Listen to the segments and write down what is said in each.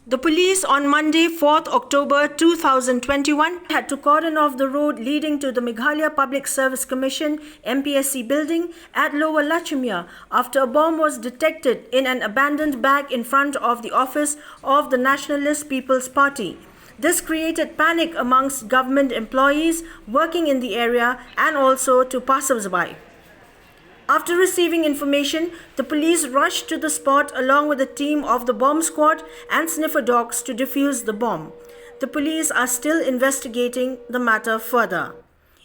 The police on Monday, 4th October 2021 had to cordon off the road leading to the Meghalaya Public Service Commission MPSC building at Lower Lachumiere after a bomb was detected in an abandoned bag in front of the office of the Nationalist People's Party. This created panic amongst government employees working in the area and also to passersby. After receiving information, the police rushed to the spot along with a team of the bomb squad and sniffer dogs to defuse the bomb. The police are still investigating the matter further.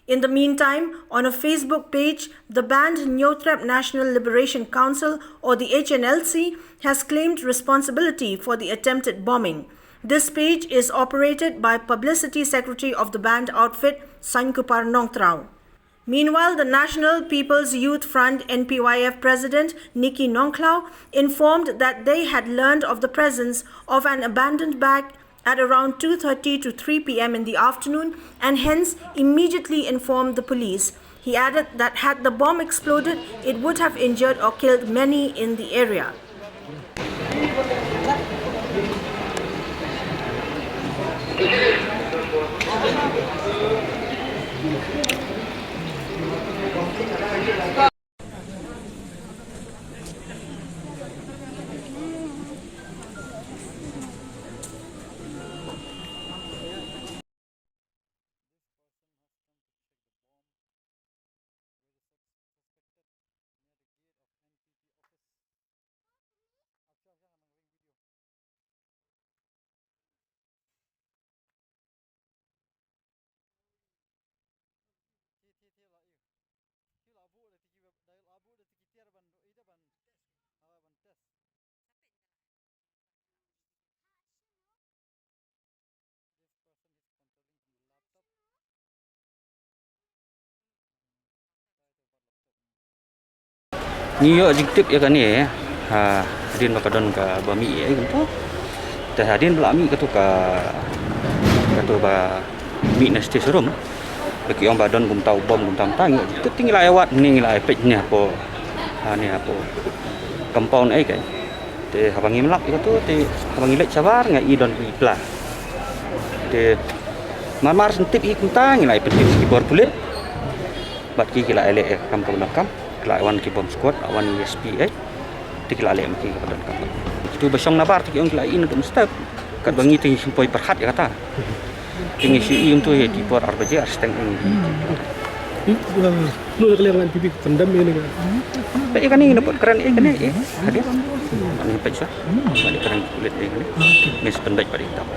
In the meantime, on a Facebook page, the banned Nyotrap National Liberation Council or the HNLC has claimed responsibility for the attempted bombing. This page is operated by Publicity Secretary of the banned outfit, Sankupar Nongtrao. Meanwhile, the National People's Youth Front NPYF President Nikki Nongklao informed that they had learned of the presence of an abandoned bag at around 2:30 to 3 p.m. in the afternoon and hence immediately informed the police. He added that had the bomb exploded, it would have injured or killed many in the area. Niyo jiktif ya kan ni hadin bakadon ka bami kan tu teh hadin belami ka tu ka ba mi nesti serum bagi orang badon gum tau bom gum tam tang tu tinggal lewat ni lah efek ni apa ni apa compound ai kan teh habangi melak ka tu teh habangi lek sabar ngai don ipla teh mamar sentip i kuntang ngai penting skipor pulit bat ki kila elek kam kam kelawan ki bom squad awan USP tikla le mki ka dan kapal tu basong nabar tik ong lain untuk step kat bangi ting simpoi perhat ya kata ting isi untuk ya di por RBJ arsteng lu kelihatan pipi pendam ini kan pe kan ini dapat keren kan ni hadir ni pe sah balik keren kulit ni mes pendek pada hitam